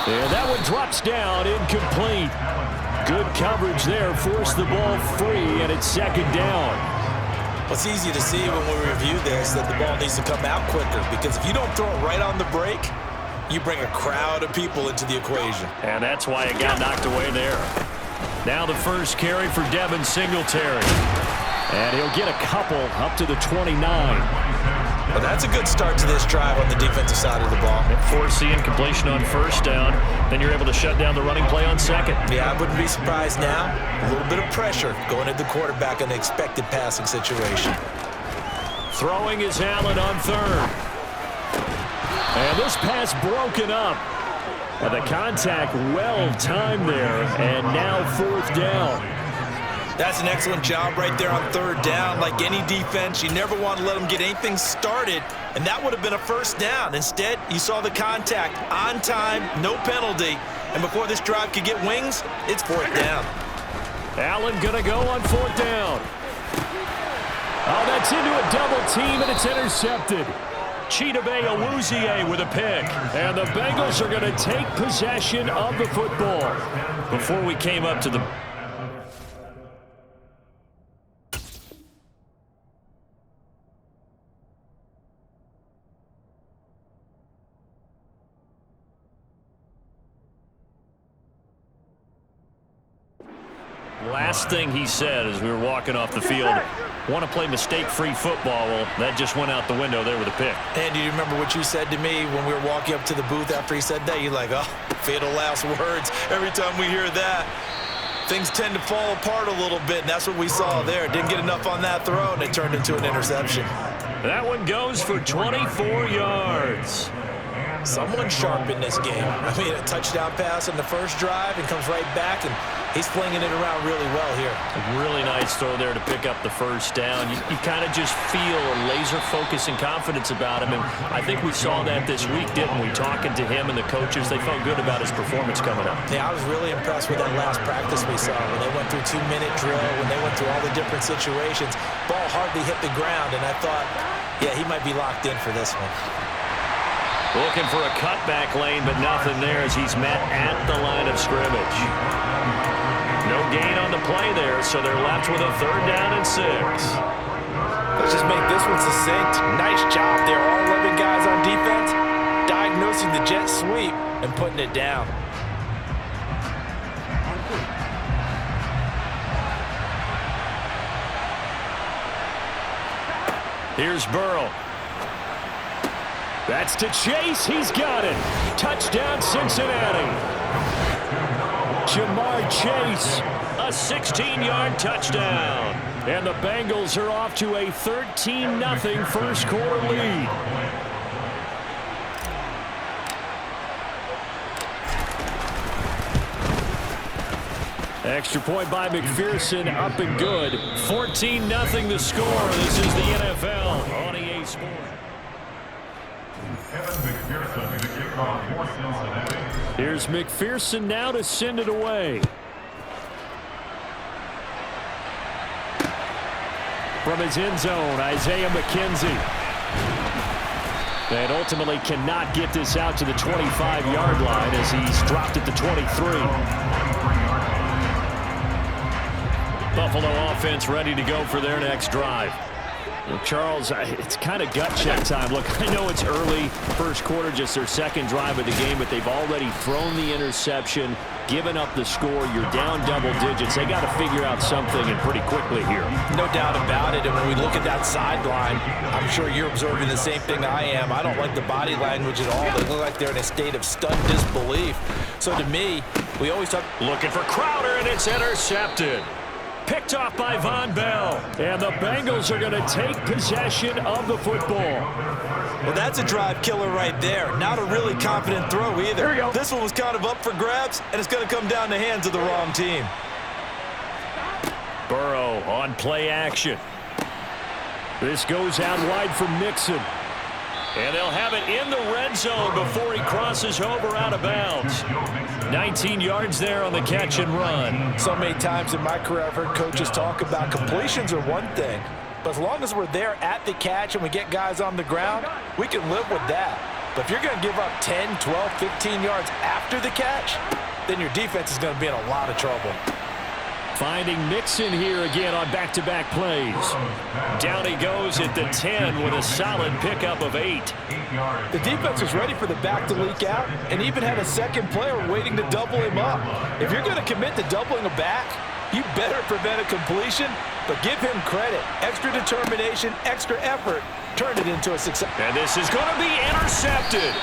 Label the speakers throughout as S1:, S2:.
S1: And that one drops down, incomplete. Good coverage there, forced the ball free, and it's second down.
S2: Well, it's easy to see when we review this that the ball needs to come out quicker, because if you don't throw it right on the break, you bring a crowd of people into the equation.
S1: And that's why it got knocked away there. Now the first carry for Devin Singletary. And he'll get a couple up to the 29.
S2: Well, that's a good start to this drive on the defensive side of the ball.
S1: Force the incompletion on first down. Then you're able to shut down the running play on second.
S2: Yeah, I wouldn't be surprised now. A little bit of pressure going at the quarterback in the expected passing situation.
S1: Throwing is Allen on third. And this pass broken up. The contact well-timed there, and now fourth down.
S2: That's an excellent job right there on third down. Like any defense, you never want to let them get anything started, and that would have been a first down. Instead, you saw the contact on time, no penalty, and before this drive could get wings, it's fourth down.
S1: Allen going to go on fourth down. Oh, that's into a double team, and it's intercepted. Chidobe Awuzie with a pick. And the Bengals are going to take possession of the football. Before we came up to the... Last thing he said as we were walking off the field, want to play mistake-free football. Well, that just went out the window there with a pick.
S2: And do you remember what you said to me when we were walking up to the booth after he said that? You're like, oh, fatal last words. Every time we hear that, things tend to fall apart a little bit, and that's what we saw there. Didn't get enough on that throw, and it turned into an interception.
S1: That one goes for 24 yards.
S2: Someone sharp in this game. I mean, a touchdown pass in the first drive and comes right back, and he's flinging it around really well here.
S1: A really nice throw there to pick up the first down. You kind of just feel a laser focus and confidence about him, and I think we saw that this week, didn't we? Talking to him and the coaches, they felt good about his performance coming up.
S2: Yeah, I was really impressed with that last practice we saw when they went through 2-minute drill, when they went through all the different situations. Ball hardly hit the ground, and I thought, yeah, he might be locked in for this one.
S1: Looking for a cutback lane, but nothing there as he's met at the line of scrimmage. No gain on the play there, so they're left with a third down and 6.
S2: Let's just make this one succinct. Nice job there, all 11 guys on defense, diagnosing the jet sweep and putting it down.
S1: Here's Burrow. That's to Chase. He's got it. Touchdown, Cincinnati. Jamar Chase, a 16-yard touchdown. And the Bengals are off to a 13-0 first quarter lead. Extra point by McPherson, up and good. 14-0 the score. This is the NFL on EA Sports. Here's McPherson now to send it away. From his end zone, Isaiah McKenzie. And ultimately cannot get this out to the 25-yard line as he's dropped at the 23. Buffalo offense ready to go for their next drive. Well, Charles, it's kind of gut check time. Look, I know it's early, first quarter, just their second drive of the game, but they've already thrown the interception, given up the score. You're down double digits. They got to figure out something, and pretty quickly here.
S2: No doubt about it. And when we look at that sideline, I'm sure you're observing the same thing I am. I don't like the body language at all. They look like they're in a state of stunned disbelief. So to me, we always talk.
S1: Looking for Crowder, and it's intercepted. Picked off by Von Bell. And the Bengals are going to take possession of the football.
S2: Well, that's a drive killer right there. Not a really confident throw either.
S1: Here we go.
S2: This one was kind of up for grabs, and it's going to come down the hands of the wrong team.
S1: Burrow on play action. This goes out wide for Mixon. And they'll have it in the red zone before he crosses over out of bounds. 19 yards there on the catch and run.
S2: So many times in my career I've heard coaches talk about completions are one thing, but as long as we're there at the catch and we get guys on the ground, we can live with that. But if you're going to give up 10, 12, 15 yards after the catch, then your defense is going to be in a lot of trouble.
S1: Finding Mixon here again on back-to-back plays. Down he goes at the 10 with a solid pickup of 8.
S2: The defense was ready for the back to leak out and even had a second player waiting to double him up. If you're going to commit to doubling a back, you better prevent a completion, but give him credit. Extra determination, extra effort, turn it into a success.
S1: And this is going to be intercepted.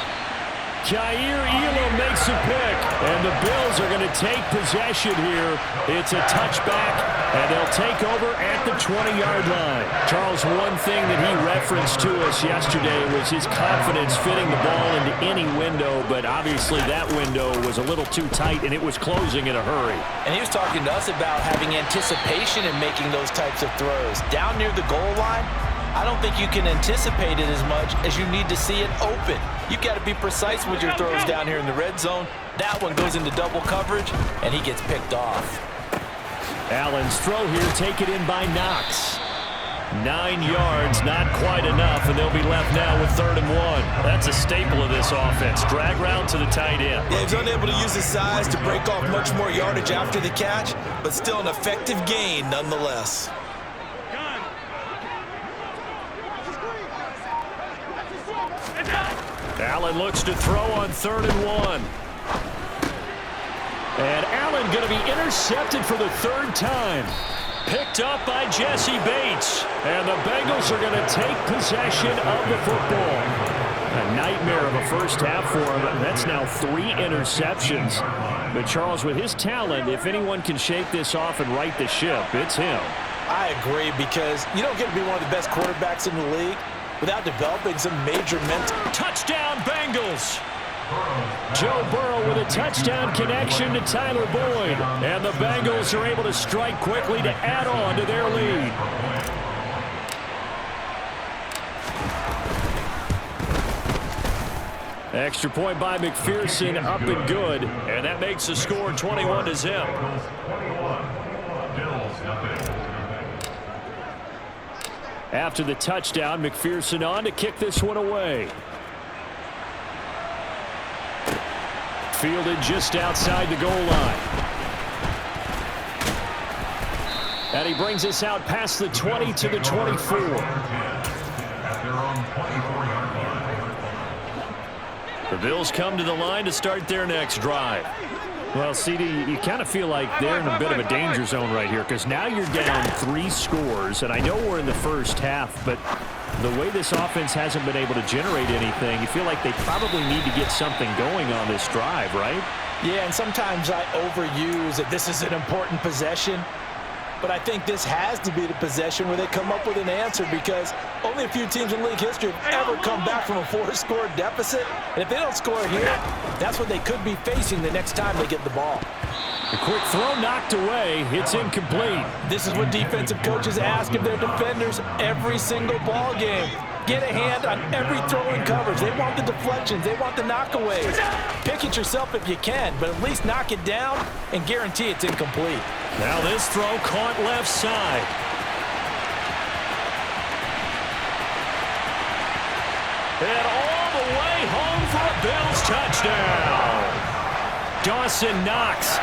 S1: Jair Elam makes a pick, and the Bills are going to take possession here. It's a touchback, and they'll take over at the 20-yard line. Charles, one thing that he referenced to us yesterday was his confidence fitting the ball into any window, but obviously that window was a little too tight, and it was closing in a hurry.
S2: And he was talking to us about having anticipation in making those types of throws. Down near the goal line, I don't think you can anticipate it as much as you need to see it open. You've got to be precise with your throws down here in the red zone. That one goes into double coverage, and he gets picked off.
S1: Allen's throw here taken in by Knox. 9 yards, not quite enough, and they'll be left now with 3rd and 1. That's a staple of this offense. Drag route to the tight end.
S2: Yeah, he's unable to use his size to break off much more yardage after the catch, but still an effective gain nonetheless.
S1: Allen looks to throw on 3rd and 1. And Allen going to be intercepted for the 3rd time. Picked up by Jesse Bates. And the Bengals are going to take possession of the football. A nightmare of a first half for him. That's now 3 interceptions. But Charles, with his talent, if anyone can shake this off and right the ship, it's him.
S2: I agree, because you don't get to be one of the best quarterbacks in the league without developing some major mental.
S1: Touchdown, Bengals! Joe Burrow with a touchdown connection to Tyler Boyd. And the Bengals are able to strike quickly to add on to their lead. Extra point by McPherson, up and good. And that makes the score 21-0. After the touchdown, McPherson on to kick this one away. Fielded just outside the goal line. And he brings us out past the 20 to the 24. The Bills come to the line to start their next drive. Well, CD, you kind of feel like they're in a bit of a danger zone right here, because now you're down 3 scores, and I know we're in the first half, but the way this offense hasn't been able to generate anything, you feel like they probably need to get something going on this drive, right?
S2: Yeah, and sometimes I overuse that this is an important possession, but I think this has to be the possession where they come up with an answer, because only a few teams in league history have ever come back from a 4-score deficit. And if they don't score here, that's what they could be facing the next time they get the ball.
S1: A quick throw knocked away. It's incomplete.
S2: This is what defensive coaches ask of their defenders every single ball game. Get a hand on every throw in coverage. They want the deflections. They want the knockaways. Pick it yourself if you can, but at least knock it down and guarantee it's incomplete.
S1: Now this throw caught left side. And all the way home for a Bills touchdown. Dawson Knox.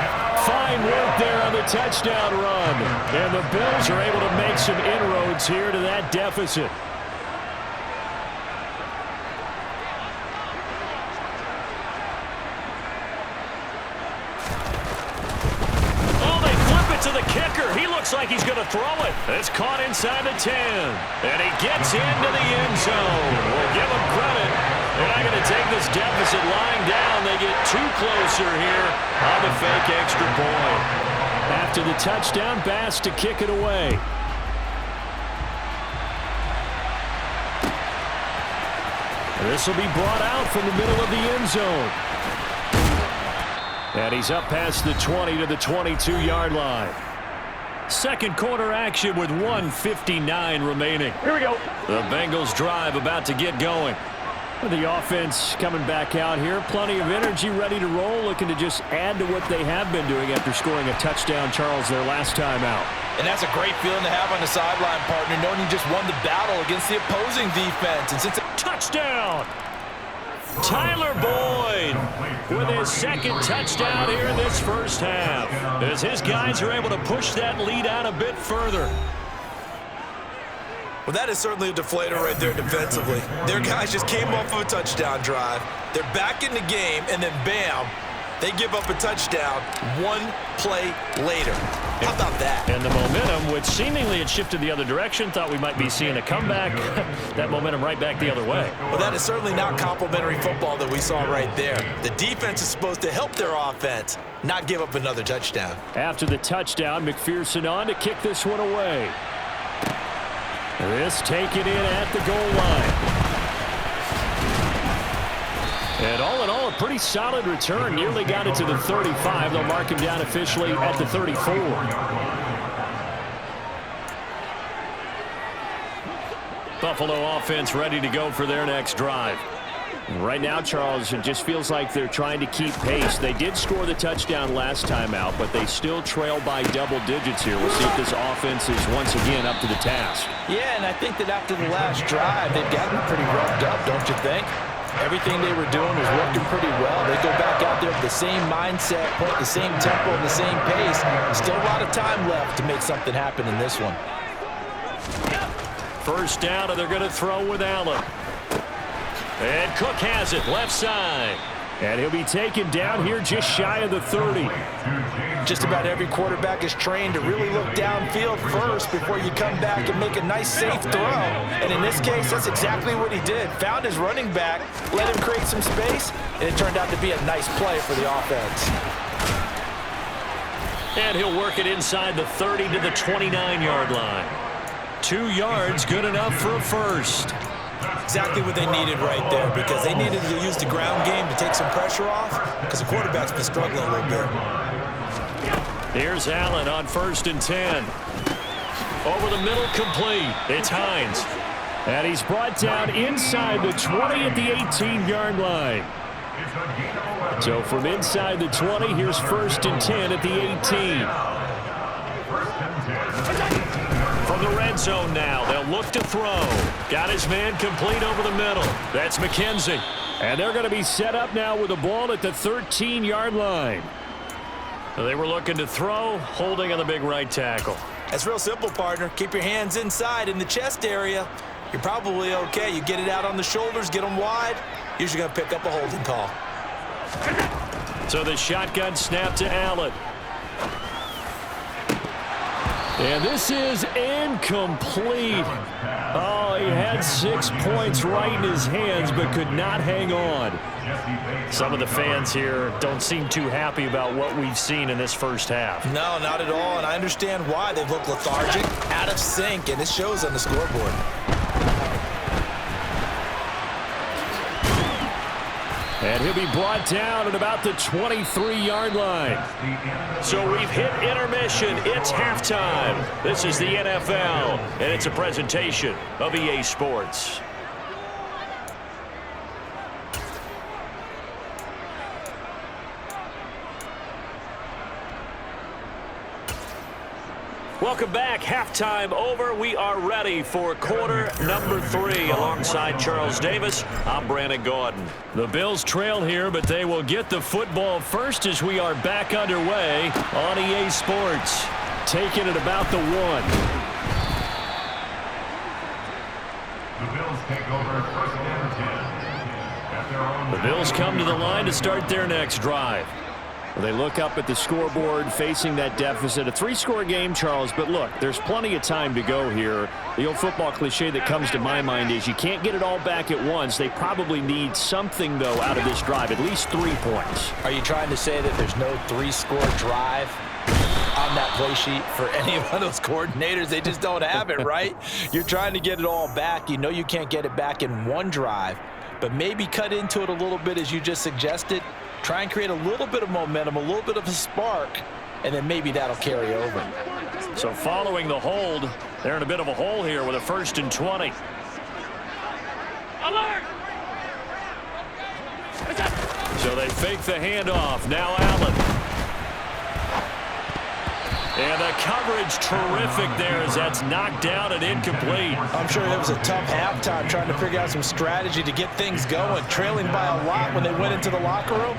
S1: Fine work there on the touchdown run. And the Bills are able to make some inroads here to that deficit. To the kicker. He looks like he's going to throw it. It's caught inside the 10. And he gets into the end zone. We'll give him credit. They're not going to take this deficit lying down. They get too closer here on the fake extra point. After the touchdown, Bass to kick it away. This will be brought out from the middle of the end zone. And he's up past the 20 to the 22-yard line. Second quarter action with 1:59 remaining. Here we go. The Bengals drive about to get going. The offense coming back out here. Plenty of energy, ready to roll, looking to just add to what they have been doing after scoring a touchdown, Charles, their last time out.
S2: And that's a great feeling to have on the sideline, partner, knowing you just won the battle against the opposing defense. And since
S1: touchdown! Tyler Boyd with his second touchdown here in this first half, as his guys are able to push that lead out a bit further.
S2: Well, that is certainly a deflator right there defensively. Their guys just came off of a touchdown drive. They're back in the game, and then bam, they give up a touchdown one play later. How about that?
S1: And the momentum, which seemingly had shifted the other direction, thought we might be seeing a comeback. That momentum right back the other way.
S2: Well, that is certainly not complimentary football that we saw right there. The defense is supposed to help their offense, not give up another touchdown.
S1: After the touchdown, McPherson on to kick this one away. This taken in at the goal line. And all in all, a pretty solid return. Nearly got it to the 35. They'll mark him down officially at the 34. Buffalo offense ready to go for their next drive. Right now, Charles, it just feels like they're trying to keep pace. They did score the touchdown last time out, but they still trail by double digits here. We'll see if this offense is once again up to the task.
S2: Yeah, and I think that after the last drive, they've gotten pretty revved up, don't you think? Everything they were doing was working pretty well. They go back out there with the same mindset, put the same tempo, the same pace. Still a lot of time left to make something happen in this one.
S1: First down, and they're going to throw with Allen. And Cook has it left side. And he'll be taken down here just shy of the 30.
S2: Just about every quarterback is trained to really look downfield first before you come back and make a nice, safe throw. And in this case, that's exactly what he did. Found his running back, let him create some space, and it turned out to be a nice play for the offense.
S1: And he'll work it inside the 30 to the 29-yard line. 2 yards, good enough for a first.
S2: Exactly what they needed right there, because they needed to use the ground game to take some pressure off, because the quarterback's been struggling a little bit.
S1: Here's Allen on 1st and 10. Over the middle, complete. It's Hines. And he's brought down inside the 20 at the 18-yard line. So from inside the 20, here's 1st and 10 at the 18. From the red zone now, they'll look to throw. Got his man complete over the middle. That's McKenzie. And they're going to be set up now with the ball at the 13-yard line. They were looking to throw, holding on the big right tackle.
S2: That's real simple, partner. Keep your hands inside in the chest area. You're probably okay. You get it out on the shoulders, get them wide. Usually going to pick up a holding call.
S1: So the shotgun snap to Allen. And this is incomplete. Oh, he had 6 points right in his hands, but could not hang on. Some of the fans here don't seem too happy about what we've seen in this first half.
S2: No, not at all, and I understand why. They've looked lethargic, out of sync, and it shows on the scoreboard.
S1: And he'll be brought down at about the 23-yard line. So we've hit intermission. It's halftime. This is the NFL, and it's a presentation of EA Sports. Welcome back. Halftime over. We are ready for quarter number 3. Alongside Charles Davis, I'm Brandon Gaudin. The Bills trail here, but they will get the football first as we are back underway on EA Sports. Taking it about the 1.
S3: The Bills take over 1st and 10.
S1: The Bills come to the line to start their next drive. They look up at the scoreboard facing that deficit. A 3-score game, Charles, but look, there's plenty of time to go here. The old football cliche that comes to my mind is you can't get it all back at once. They probably need something, though, out of this drive, at least 3 points.
S2: Are you trying to say that there's no 3-score drive on that play sheet for any one of those coordinators? They just don't have it, right? You're trying to get it all back. You know you can't get it back in one drive, but maybe cut into it a little bit as you just suggested. Try and create a little bit of momentum, a little bit of a spark, and then maybe that'll carry over.
S1: So following the hold, they're in a bit of a hole here with a 1st and 20. Alert! So they fake the handoff. Now Allen. And the coverage terrific there as that's knocked down and incomplete.
S2: I'm sure it was a tough halftime trying to figure out some strategy to get things going, trailing by a lot when they went into the locker room.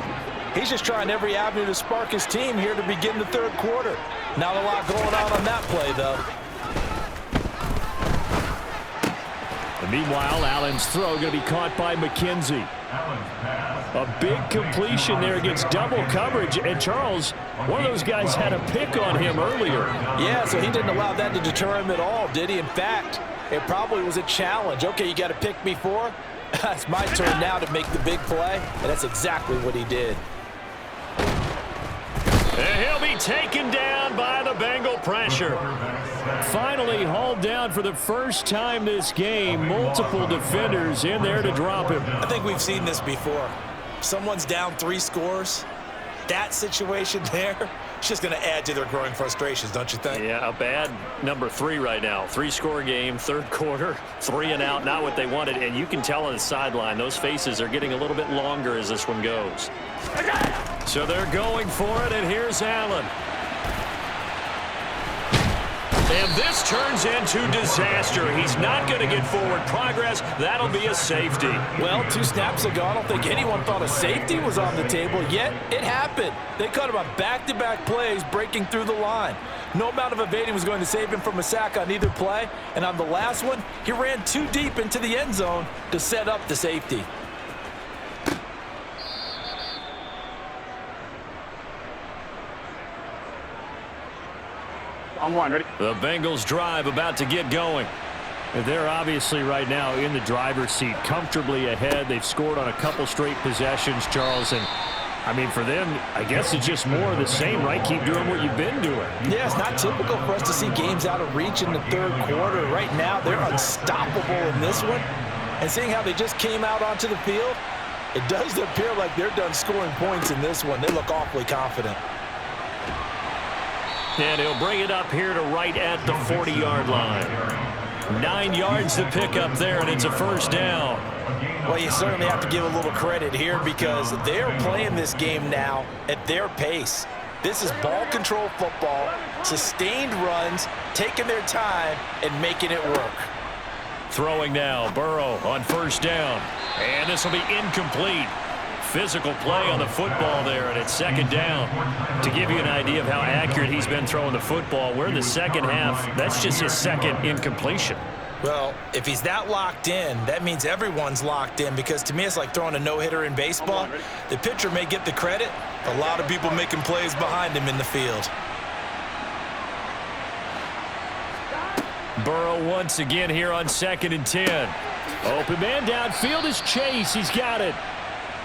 S2: He's just trying every avenue to spark his team here to begin the third quarter. Not a lot going on that play, though.
S1: And meanwhile, Allen's throw going to be caught by McKenzie. A big completion there against double coverage. And Charles, one of those guys had a pick on him earlier.
S2: Yeah, so he didn't allow that to deter him at all, did he? In fact, it probably was a challenge. Okay, you got to pick me for? It's my turn now to make the big play, and that's exactly what he did.
S1: And he'll be taken down by the Bengal pressure. Finally hauled down for the first time this game. Multiple defenders in there to drop him.
S2: I think we've seen this before. Someone's down 3 scores. That situation there, it's just going to add to their growing frustrations, don't you think?
S1: Yeah, a bad number 3 right now. 3-score game, third quarter, 3 and out, not what they wanted. And you can tell on the sideline, those faces are getting a little bit longer as this one goes. So they're going for it, and here's Allen. And this turns into disaster. He's not going to get forward progress. That'll be a safety.
S2: Well, 2 snaps ago, I don't think anyone thought a safety was on the table, yet it happened. They cut him on back-to-back plays, breaking through the line. No amount of evading was going to save him from a sack on either play, and on the last one, he ran too deep into the end zone to set up the safety.
S4: On one, ready?
S1: The Bengals drive about to get going. They're obviously right now in the driver's seat, comfortably ahead. They've scored on a couple straight possessions, Charles. And, I mean, for them, I guess it's just more of the same, right? Keep doing what you've been doing.
S2: Yeah, it's not typical for us to see games out of reach in the third quarter. Right now, they're unstoppable in this one. And seeing how they just came out onto the field, it does appear like they're done scoring points in this one. They look awfully confident.
S1: And he'll bring it up here to right at the 40-yard line. 9 yards to pick up there, and it's a first down.
S2: Well, you certainly have to give a little credit here because they're playing this game now at their pace. This is ball control football, sustained runs, taking their time, and making it work.
S1: Throwing now, Burrow on first down. And this will be incomplete. Physical play on the football there, and it's second down. To give you an idea of how accurate he's been throwing the football, we're in the second half. That's just his second incompletion.
S2: Well, if he's that locked in, that means everyone's locked in because to me it's like throwing a no-hitter in baseball. The pitcher may get the credit. A lot of people making plays behind him in the field.
S1: Burrow once again here on 2nd and 10. Open man downfield is Chase. He's got it.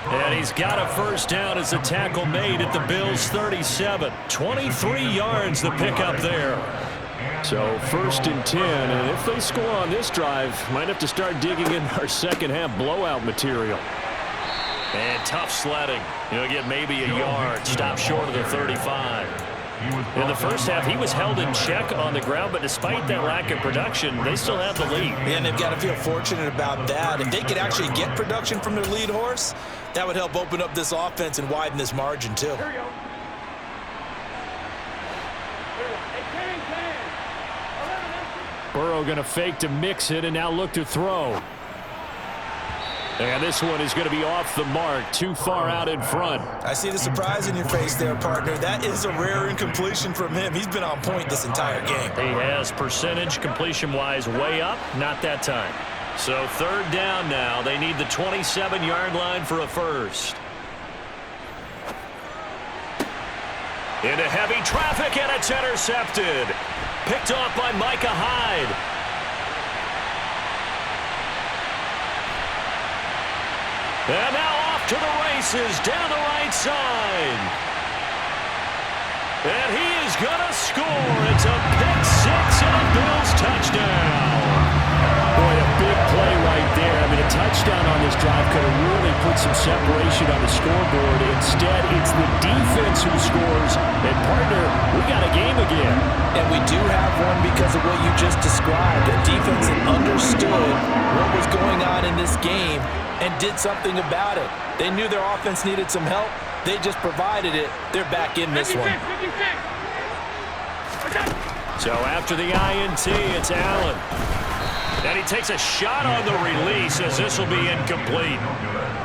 S1: And he's got a first down as the tackle made at the Bills' 37. 23 yards the pickup there. So 1st and 10, and if they score on this drive, might have to start digging in our second half blowout material. And tough sledding. He'll get maybe a yard. Stop short of the 35. In the first half, he was held in check on the ground, but despite that lack of production, they still have the lead.
S2: And they've got to feel fortunate about that. If they could actually get production from their lead horse, that would help open up this offense and widen this margin, too.
S1: Burrow going to fake to mix it and now look to throw. And this one is going to be off the mark, too far out in front.
S2: I see the surprise in your face there, partner. That is a rare incompletion from him. He's been on point this entire game.
S1: He has percentage completion-wise way up, not that time. So 3rd down now. They need the 27-yard line for a first. Into heavy traffic, and it's intercepted. Picked off by Micah Hyde. And now off to the races down the right side. And he is going to score. It's a pick 6 and a Bills touchdown. Boy, a big play right there. I mean, a touchdown on this drive could have really put some separation on the scoreboard. Instead, it's the defense who scores. And, partner, we got a game again.
S2: And we do have one because of what you just described. The defense that understood what was going on in this game and did something about it. They knew their offense needed some help. They just provided it. They're back in this one.
S1: So after the INT, it's Allen. And he takes a shot on the release as this will be incomplete.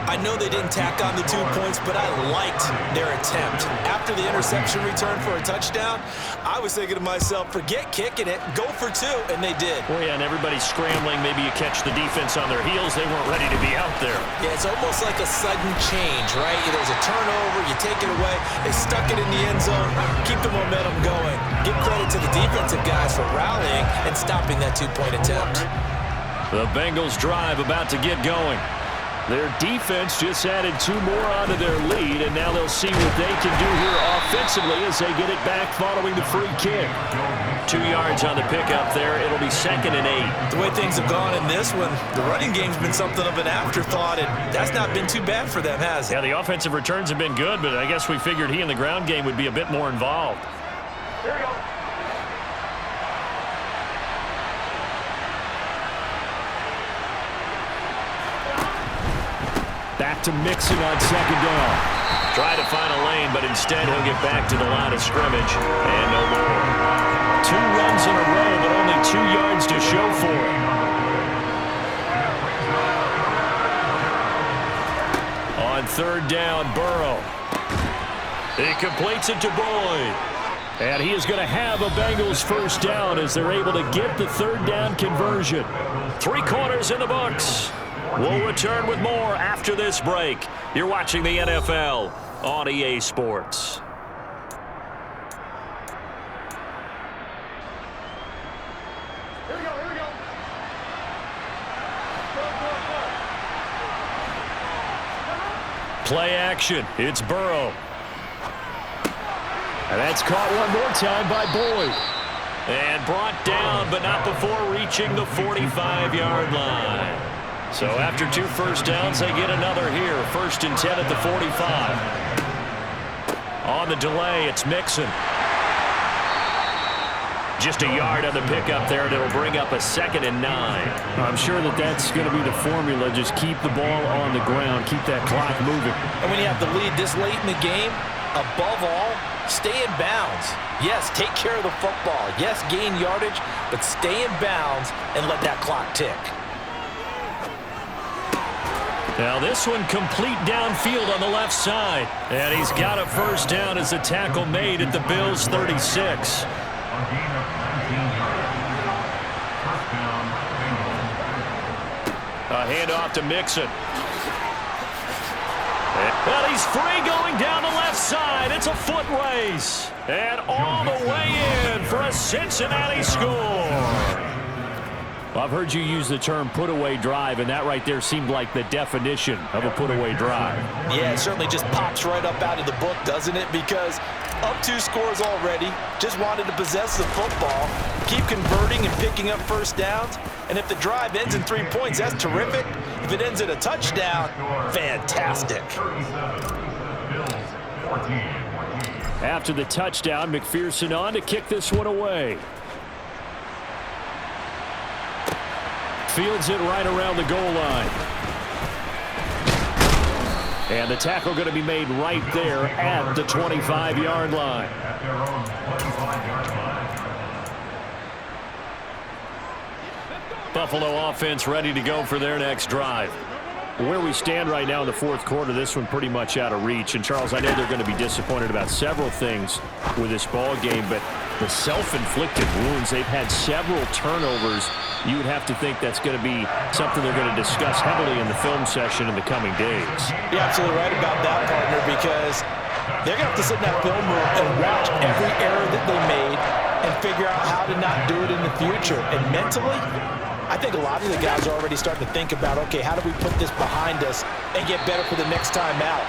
S2: I know they didn't tack on the 2 points, but I liked their attempt. After the interception return for a touchdown, I was thinking to myself, forget kicking it, go for 2, and they did.
S1: Well, yeah, and everybody's scrambling. Maybe you catch the defense on their heels. They weren't ready to be out there.
S2: Yeah, it's almost like a sudden change, right? There's a turnover, you take it away, they stuck it in the end zone, keep the momentum going. Give credit to the defensive guys for rallying and stopping that 2-point attempt.
S1: The Bengals drive about to get going. Their defense just added 2 more onto their lead, and now they'll see what they can do here offensively as they get it back following the free kick. 2 yards on the pickup there. It'll be 2nd and 8.
S2: The way things have gone in this one, the running game's been something of an afterthought, and that's not been too bad for them, has it?
S1: Yeah, the offensive returns have been good, but I guess we figured he in the ground game would be a bit more involved.
S3: Here we go.
S1: Back to Mixon on 2nd down. Try to find a lane, but instead he'll get back to the line of scrimmage. And no more. 2 runs in a row, but only 2 yards to show for it. On 3rd down, Burrow. He completes it to Boyd. And he is going to have a Bengals 1st down as they're able to get the 3rd down conversion. 3 quarters in the books. We'll return with more after this break. You're watching the NFL on EA Sports.
S3: Here we go. Here we go.
S1: Play action. It's Burrow. And that's caught one more time by Boyd. And brought down, but not before reaching the 45-yard line. So after 2 first downs, they get another here. 1st and 10 at the 45. On the delay, it's Mixon. Just a yard on the pickup there, and it'll bring up a 2nd and 9. I'm sure that's going to be the formula. Just keep the ball on the ground. Keep that clock moving.
S2: And when you have the lead this late in the game, above all, stay in bounds. Yes, take care of the football. Yes, gain yardage, but stay in bounds and let that clock tick.
S1: Now this one complete downfield on the left side. And he's got a 1st down as the tackle made at the Bills' 36.
S3: A gain of 19 yards. 1st down, Bengals.
S1: A handoff to Mixon. Well, he's free going down the left side. It's a foot race. And all the way in for a Cincinnati score. Well, I've heard you use the term put-away drive, and that right there seemed like the definition of a put-away drive.
S2: Yeah, it certainly just pops right up out of the book, doesn't it? Because up 2 scores already, just wanted to possess the football, keep converting and picking up 1st downs. And if the drive ends in 3 points, that's terrific. If it ends in a touchdown, fantastic.
S3: 37, Bills 14.
S1: After the touchdown, McPherson on to kick this one away. Fields it right around the goal line. And the tackle going to be made right there at the 25-yard line.
S3: At their own 25-yard line.
S1: Buffalo offense ready to go for their next drive. Where we stand right now in the 4th quarter, this one pretty much out of reach. And, Charles, I know they're going to be disappointed about several things with this ball game, but the self-inflicted wounds, they've had several turnovers. You would have to think that's going to be something they're going to discuss heavily in the film session in the coming days.
S2: You're absolutely right about that, partner, because they're going to have to sit in that film room and watch every error that they made and figure out how to not do it in the future. And mentally, I think a lot of the guys are already starting to think about, okay, how do we put this behind us and get better for the next time out?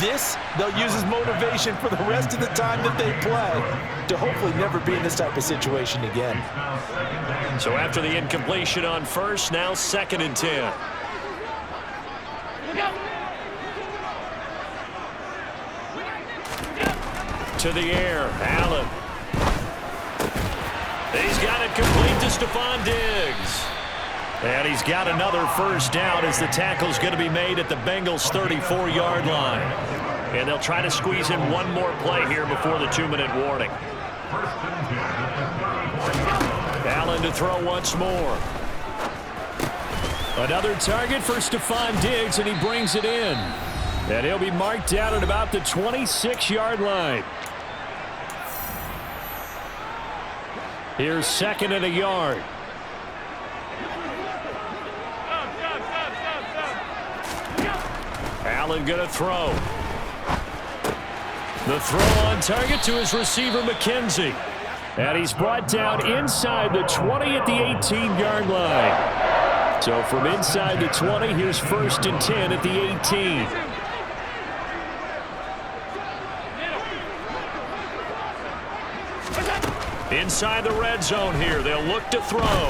S2: This, they'll use as motivation for the rest of the time that they play to hopefully never be in this type of situation again.
S1: So after the incompletion on 1st, now 2nd and 10. To the air, Allen. He's got it complete to Stephon Diggs. And he's got another 1st down as the tackle's going to be made at the Bengals' 34-yard line. And they'll try to squeeze in one more play here before the 2-minute warning.
S3: First and 10 at the 34-yard line.
S1: Allen to throw once more. Another target for Stephon Diggs, and he brings it in. And he'll be marked down at about the 26-yard line. Here's second and a yard. Allen going to throw. The throw on target to his receiver, McKenzie. And he's brought down inside the 20 at the 18-yard line. So from inside the 20, here's first and 10 at the 18. Inside the red zone here. They'll look to throw.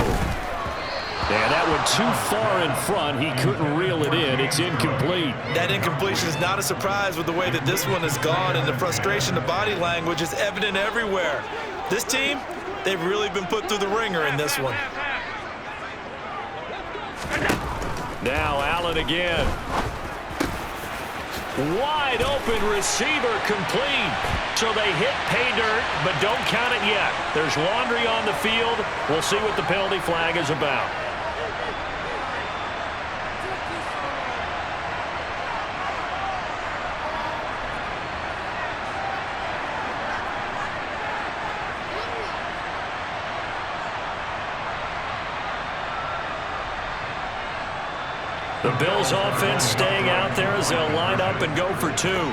S1: And that went too far in front. He couldn't reel it in. It's incomplete.
S2: That incompletion is not a surprise with the way that this one has gone, and the frustration, the body language is evident everywhere. This team, they've really been put through the ringer in this one.
S1: Now Allen again. Wide open receiver complete. So they hit pay dirt, but don't count it yet. There's laundry on the field. We'll see what the penalty flag is about. The Bills offense staying out there as they'll line up and go for two.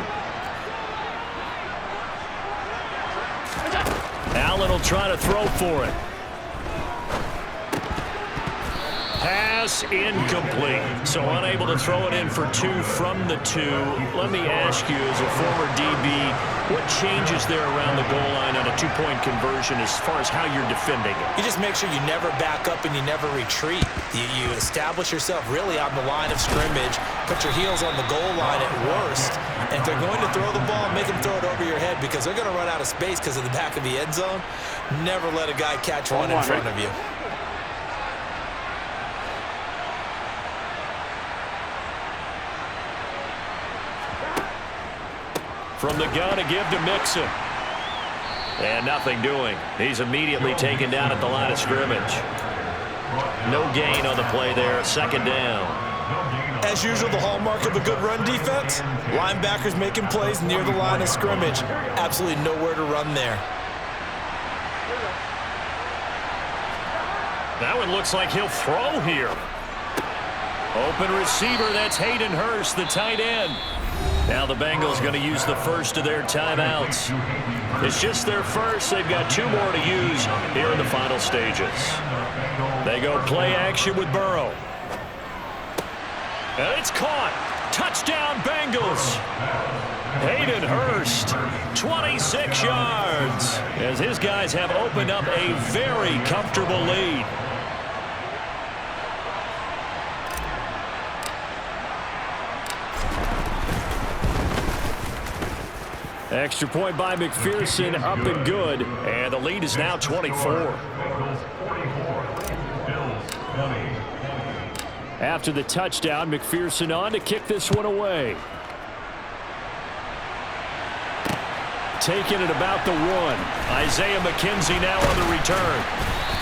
S1: Allen will try to throw for it. Pass incomplete. So unable to throw it in for two from the two. Let me ask you, as a former DB, what changes there around the goal line on a two-point conversion as far as how you're defending it?
S2: You just make sure you never back up and you never retreat. You establish yourself really on the line of scrimmage, put your heels on the goal line at worst. And if they're going to throw the ball, make them throw it over your head because they're going to run out of space because of the back of the end zone. Never let a guy catch one in front of you.
S1: From the gun, a give to Mixon. And nothing doing. He's immediately taken down at the line of scrimmage. No gain on the play there. Second down.
S2: As usual, the hallmark of a good run defense, linebackers making plays near the line of scrimmage. Absolutely nowhere to run there.
S1: That one looks like he'll throw here. Open receiver, that's Hayden Hurst, the tight end. Now the Bengals going to use the first of their timeouts. It's just their first. They've got two more to use here in the final stages. They go play action with Burrow. And it's caught. Touchdown Bengals. Hayden Hurst, 26 yards, as his guys have opened up a very comfortable lead. Extra point by McPherson, up and good. And the lead is now 24. After the touchdown, McPherson on to kick this one away. Taking it about the one. Isaiah McKenzie now on the return.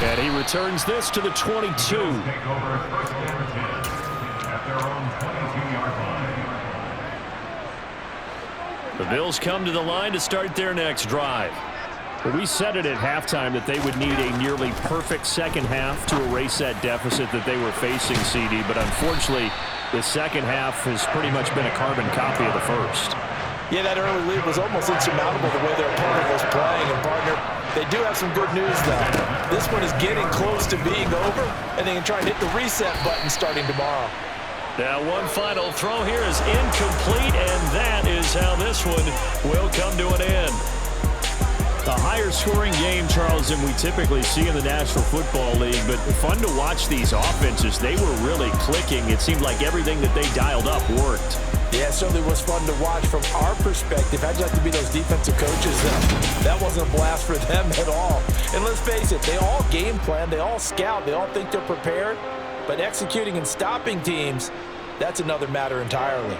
S1: And he returns this to the 22.
S3: Take over first and 10 at their own 22-yard line.
S1: The Bills come to the line to start their next drive. Well, we said it at halftime that they would need a nearly perfect second half to erase that deficit that they were facing, CD. But unfortunately, the second half has pretty much been a carbon copy of the first.
S2: Yeah, that early lead was almost insurmountable the way their opponent was playing. And, partner, they do have some good news, though. This one is getting close to being over, and they can try and hit the reset button starting tomorrow.
S1: Now one final throw here is incomplete, and that is how this one will come to an end. A higher scoring game, Charles, than we typically see in the National Football League, but fun to watch these offenses. They were really clicking. It seemed like everything that they dialed up worked.
S2: Yeah, it certainly was fun to watch from our perspective. I'd like to be those defensive coaches. That wasn't a blast for them at all. And let's face it, they all game plan, they all scout, they all think they're prepared. But executing and stopping teams, that's another matter entirely.